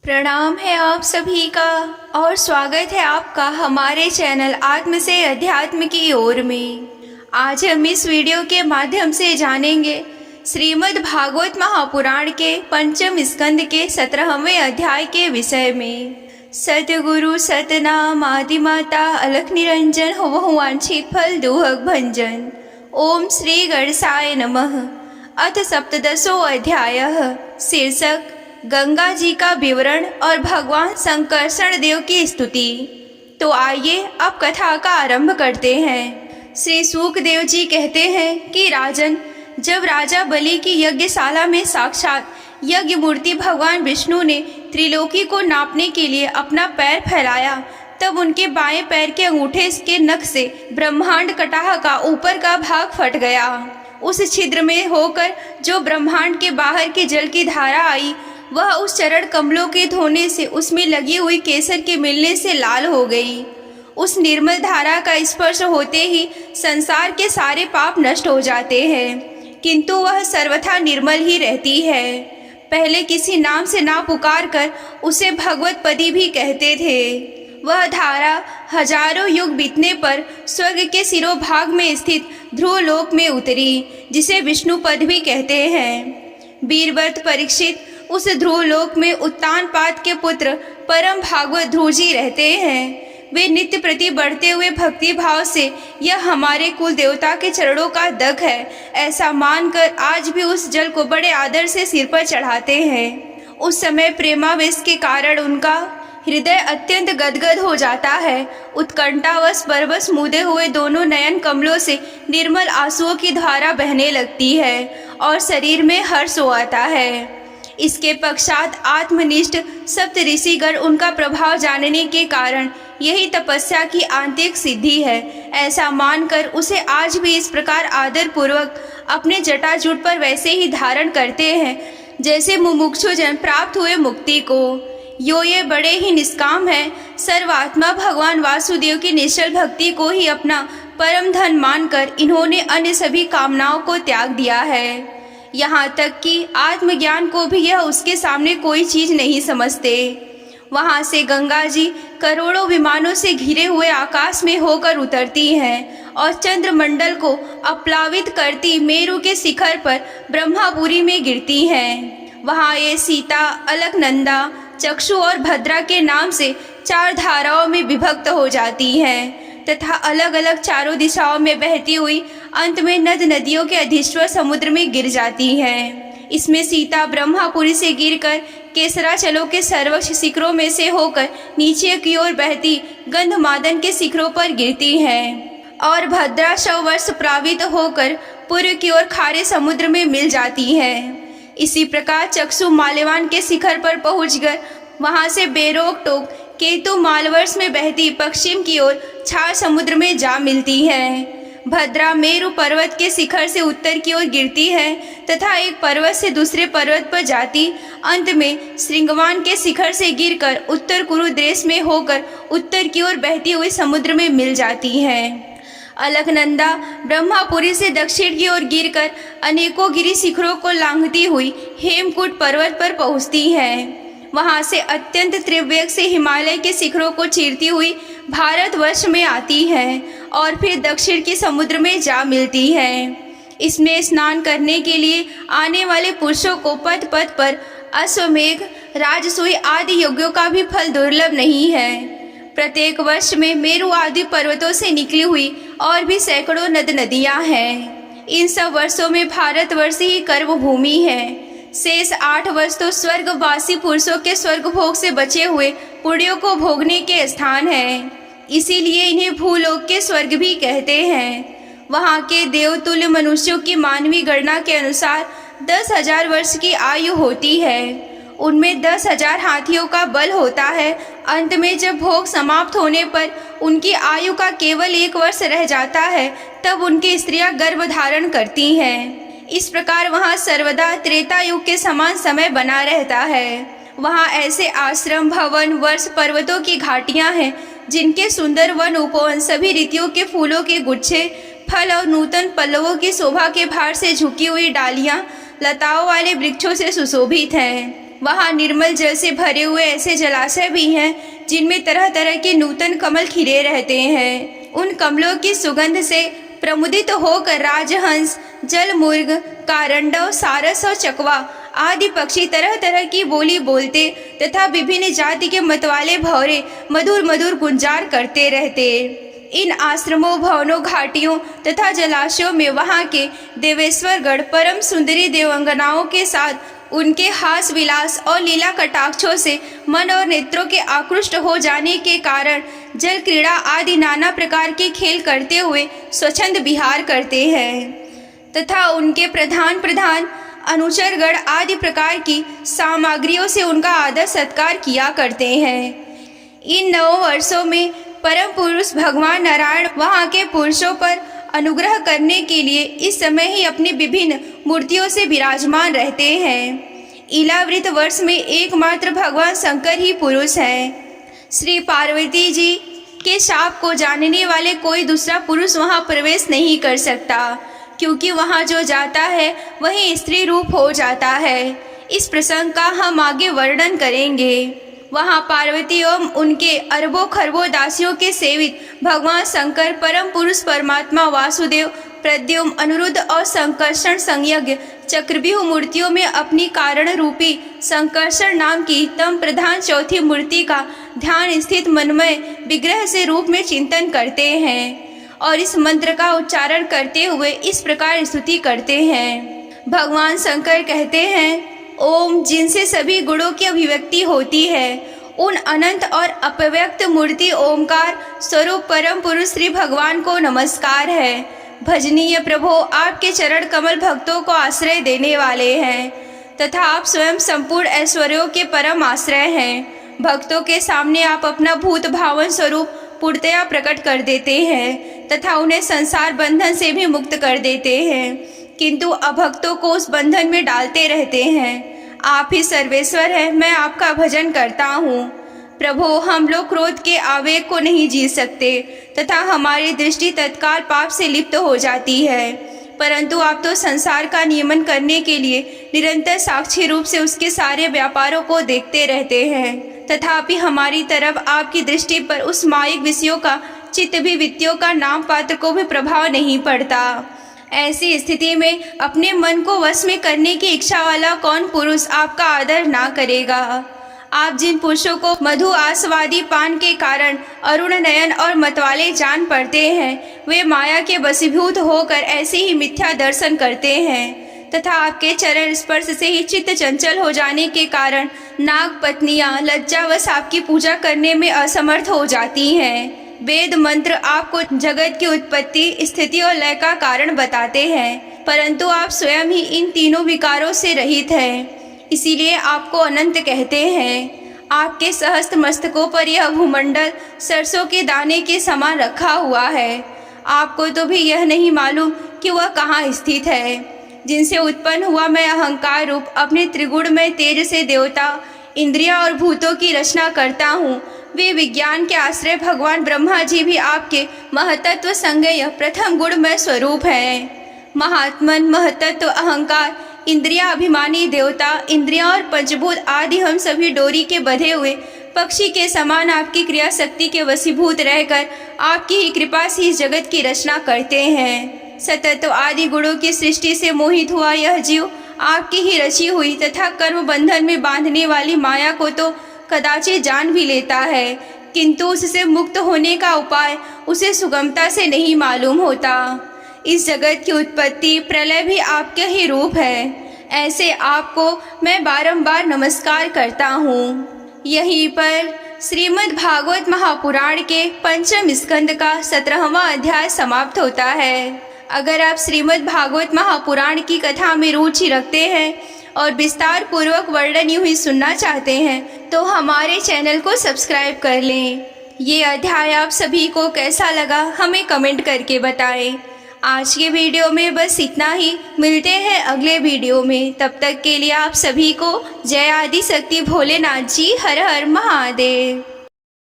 प्रणाम है आप सभी का और स्वागत है आपका हमारे चैनल आत्म से अध्यात्म की ओर में। आज हम इस वीडियो के माध्यम से जानेंगे श्रीमद् भागवत महापुराण के पंचम स्कंद के 17वें अध्याय के विषय में। सतगुरु सतनाम आदिमाता अलख निरंजन हो वांछित फल दुहक भंजन। ओम श्री गणेशाय नमः। अथ सप्तदशो अध्यायः। शीर्षक गंगा जी का विवरण और भगवान संकर्षण देव की स्तुति। तो आइए अब कथा का आरंभ करते हैं। श्री सूकदेव जी कहते हैं कि राजन, जब राजा बलि की यज्ञशाला में साक्षात यज्ञ मूर्ति भगवान विष्णु ने त्रिलोकी को नापने के लिए अपना पैर फैलाया, तब उनके बाएं पैर के अंगूठे के नख से ब्रह्मांड कटाह का ऊपर का भाग फट गया। उस छिद्र में होकर जो ब्रह्मांड के बाहर की जल की धारा आई, वह उस चरण कमलों के धोने से उसमें लगी हुई केसर के मिलने से लाल हो गई। उस निर्मल धारा का स्पर्श होते ही संसार के सारे पाप नष्ट हो जाते हैं, किंतु वह सर्वथा निर्मल ही रहती है। पहले किसी नाम से ना पुकार कर उसे भगवत पदी भी कहते थे। वह धारा हजारों युग बीतने पर स्वर्ग के सिरोभाग में स्थित ध्रुव लोक में उतरी, जिसे विष्णु पद भी कहते हैं। वीरव्रत परीक्षित उस ध्रुव लोक में उत्तानपाद के पुत्र परम भागवत ध्रुव जी रहते हैं। वे नित्य प्रति बढ़ते हुए भक्ति भाव से यह हमारे कुल देवता के चरणों का दग है ऐसा मानकर आज भी उस जल को बड़े आदर से सिर पर चढ़ाते हैं। उस समय प्रेमावेश के कारण उनका हृदय अत्यंत गदगद हो जाता है। उत्कंठावश परवश मुदे हुए दोनों नयन कमलों से निर्मल आंसुओं की धारा बहने लगती है और शरीर में हर्ष हो आता है। इसके पश्चात आत्मनिष्ठ सप्त ऋषिगण उनका प्रभाव जानने के कारण यही तपस्या की आंतरिक सिद्धि है ऐसा मानकर उसे आज भी इस प्रकार आदर पूर्वक अपने जटाजूट पर वैसे ही धारण करते हैं जैसे मुमुक्षु जन प्राप्त हुए मुक्ति को। ये बड़े ही निष्काम है। सर्वात्मा भगवान वासुदेव की निश्चल भक्ति को ही अपना परम धन मानकर इन्होंने अन्य सभी कामनाओं को त्याग दिया है। यहाँ तक कि आत्मज्ञान को भी यह उसके सामने कोई चीज नहीं समझते। वहाँ से गंगा जी करोड़ों विमानों से घिरे हुए आकाश में होकर उतरती हैं और चंद्रमंडल को अप्लावित करती मेरु के शिखर पर ब्रह्मापुरी में गिरती हैं। वहाँ ये सीता, अलकनंदा, चक्षु और भद्रा के नाम से 4 धाराओं में विभक्त हो जाती हैं तथा अलग अलग चारों दिशाओं में बहती हुई अंत में नद नदियों के अधिश्वर समुद्र में गिर जाती हैं। इसमें सीता ब्रह्मापुरी से गिरकर केसराचलों के सर्वोच्च शिखरों में से होकर नीचे की ओर बहती गंधमादन के शिखरों पर गिरती हैं और भद्रा 100 वर्ष प्रावित होकर पूर्व की ओर खारे समुद्र में मिल जाती हैं। इसी प्रकार चक्षु माल्यवान के शिखर पर पहुंचकर वहां से बेरोक टोक केतु मालवर्ष में बहती पश्चिम की ओर क्षार समुद्र में जा मिलती है। भद्रा मेरु पर्वत के शिखर से उत्तर की ओर गिरती है तथा एक पर्वत से दूसरे पर्वत पर जाती अंत में श्रृंगवान के शिखर से गिरकर उत्तर कुरु देश में होकर उत्तर की ओर बहती हुई समुद्र में मिल जाती है। अलकनंदा ब्रह्मापुरी से दक्षिण की ओर गिरकर अनेकों गिरी शिखरों को लांघती हुई हेमकूट पर्वत पर पहुंचती है। वहां से अत्यंत तीव्र वेग से हिमालय के शिखरों को चीरती हुई भारतवर्ष में आती है और फिर दक्षिण के समुद्र में जा मिलती है। इसमें स्नान करने के लिए आने वाले पुरुषों को पथ पथ पर अश्वमेघ, राजसूय आदि यज्ञों का भी फल दुर्लभ नहीं है। प्रत्येक वर्ष में मेरु आदि पर्वतों से निकली हुई और भी सैकड़ों नद नदियां हैं। इन सब वर्षों में भारतवर्ष ही कर्म भूमि है। शेष 8 वर्ष तो स्वर्गवासी पुरुषों के स्वर्ग भोग से बचे हुए पुण्यों को भोगने के स्थान है। इसीलिए इन्हें भूलोक के स्वर्ग भी कहते हैं। वहाँ के देवतुल्य मनुष्यों की मानवीय गणना के अनुसार 10,000 वर्ष की आयु होती है। उनमें 10,000 हाथियों का बल होता है। अंत में जब भोग समाप्त होने पर उनकी आयु का केवल 1 वर्ष रह जाता है, तब उनकी स्त्रियां गर्भ धारण करती हैं। इस प्रकार वहाँ सर्वदा त्रेता युग के समान समय बना रहता है। वहाँ ऐसे आश्रम, भवन, वर्ष, पर्वतों की घाटियाँ हैं जिनके सुंदर वन उपवन सभी ऋतुओं के फूलों के गुच्छे, फल और नूतन पल्लवों की शोभा के भार से झुकी हुई डालियाँ, लताओं वाले वृक्षों से सुशोभित हैं। वहाँ निर्मल जल से भरे हुए ऐसे जलाशय भी हैं जिनमें तरह तरह के नूतन कमल खिले रहते हैं। उन कमलों की सुगंध से प्रमुदित होकर राजहंस, जलमुर्ग, कारंडव, सारस और चकवा आदि पक्षी तरह तरह की बोली बोलते तथा विभिन्न जाति के मतवाले भौरे मधुर मधुर गुंजार करते रहते। इन आश्रमों, भवनों, घाटियों तथा जलाशयों में वहाँ के देवेश्वरगढ़ परम सुंदरी देवंगनाओं के साथ उनके हास विलास और लीला कटाक्षों से मन और नेत्रों के आकृष्ट हो जाने के कारण जल क्रीड़ा आदि नाना प्रकार के खेल करते हुए स्वच्छंद विहार करते हैं तथा उनके प्रधान प्रधान अनुचरगण आदि प्रकार की सामग्रियों से उनका आदर सत्कार किया करते हैं। इन 9 वर्षों में परम पुरुष भगवान नारायण वहाँ के पुरुषों पर अनुग्रह करने के लिए इस समय ही अपनी विभिन्न मूर्तियों से विराजमान रहते हैं। इलावृत वर्ष में एकमात्र भगवान शंकर ही पुरुष हैं। श्री पार्वती जी के शाप को जानने वाले कोई दूसरा पुरुष वहाँ प्रवेश नहीं कर सकता, क्योंकि वहाँ जो जाता है वही स्त्री रूप हो जाता है। इस प्रसंग का हम आगे वर्णन करेंगे। वहाँ पार्वती एवं उनके अरबों खरबों दासियों के सेवित भगवान शंकर, परम पुरुष परमात्मा वासुदेव, प्रद्युम्न, अनिरुद्ध और संकर्षण संयज्ञ चक्रव्यूह मूर्तियों में अपनी कारण रूपी संकर्षण नाम की तम प्रधान चौथी मूर्ति का ध्यान स्थित मनमय विग्रह से रूप में चिंतन करते हैं और इस मंत्र का उच्चारण करते हुए इस प्रकार स्तुति करते हैं। भगवान शंकर कहते हैं, ओम, जिनसे सभी गुणों की अभिव्यक्ति होती है, उन अनंत और अपव्यक्त मूर्ति ओमकार स्वरूप परम पुरुष श्री भगवान को नमस्कार है। भजनीय प्रभो, आपके चरण कमल भक्तों को आश्रय देने वाले हैं तथा आप स्वयं संपूर्ण ऐश्वर्यों के परम आश्रय हैं। भक्तों के सामने आप अपना भूत भावन स्वरूप पूर्णतया प्रकट कर देते हैं तथा उन्हें संसार बंधन से भी मुक्त कर देते हैं, किंतु अभक्तों को उस बंधन में डालते रहते हैं। आप ही सर्वेश्वर हैं, मैं आपका भजन करता हूँ। प्रभु, हम लोग क्रोध के आवेग को नहीं जी सकते तथा हमारी दृष्टि तत्काल पाप से लिप्त हो जाती है, परंतु आप तो संसार का नियमन करने के लिए निरंतर साक्षी रूप से उसके सारे व्यापारों को देखते रहते हैं। तथापि हमारी तरफ आपकी दृष्टि पर उस मायिक विषयों का चित्त भी वित्तियों का नाम पात्र को भी प्रभाव नहीं पड़ता। ऐसी स्थिति में अपने मन को वश में करने की इच्छा वाला कौन पुरुष आपका आदर ना करेगा। आप जिन पुरुषों को मधु आस्वादी पान के कारण अरुण नयन और मतवाले जान पड़ते हैं, वे माया के वशीभूत होकर ऐसे ही मिथ्या दर्शन करते हैं तथा आपके चरण स्पर्श से ही चित्त चंचल हो जाने के कारण नाग पत्नियां लज्जावश आपकी पूजा करने में असमर्थ हो जाती हैं। वेद मंत्र आपको जगत की उत्पत्ति, स्थिति और लय का कारण बताते हैं, परंतु आप स्वयं ही इन तीनों विकारों से रहित हैं, इसीलिए आपको अनंत कहते हैं। आपके सहस्त्र मस्तकों पर यह भूमंडल सरसों के दाने के समान रखा हुआ है। आपको तो भी यह नहीं मालूम कि वह कहाँ स्थित है। जिनसे उत्पन्न हुआ मैं अहंकार रूप अपने त्रिगुण में तेज से देवता, इंद्रिया और भूतों की रचना करता हूँ, वे विज्ञान के आश्रय भगवान ब्रह्मा जी भी आपके महतत्व संज्ञेय प्रथम गुणमय स्वरूप हैं। महात्मन, महतत्व, अहंकार, इंद्रिया अभिमानी देवता, इंद्रिया और पंचभूत आदि हम सभी डोरी के बंधे हुए पक्षी के समान आपकी क्रिया शक्ति के वशीभूत रहकर आपकी ही कृपा से इस जगत की रचना करते हैं। सतत्व आदि गुणों की सृष्टि से मोहित हुआ यह जीव आपकी ही रची हुई तथा कर्म बंधन में बांधने वाली माया को तो कदाचित जान भी लेता है, किंतु उससे मुक्त होने का उपाय उसे सुगमता से नहीं मालूम होता। इस जगत की उत्पत्ति, प्रलय भी आपके ही रूप है। ऐसे आपको मैं बारंबार नमस्कार करता हूँ। यहीं पर श्रीमद् भागवत महापुराण के पंचम स्कंद का 17वां अध्याय समाप्त होता है। अगर आप श्रीमद् भागवत महापुराण की कथा में रुचि रखते हैं और विस्तार पूर्वक वर्णन यूं ही सुनना चाहते हैं तो हमारे चैनल को सब्सक्राइब कर लें। ये अध्याय आप सभी को कैसा लगा हमें कमेंट करके बताएं। आज के वीडियो में बस इतना ही। मिलते हैं अगले वीडियो में। तब तक के लिए आप सभी को जय आदि शक्ति भोलेनाथ जी। हर हर महादेव।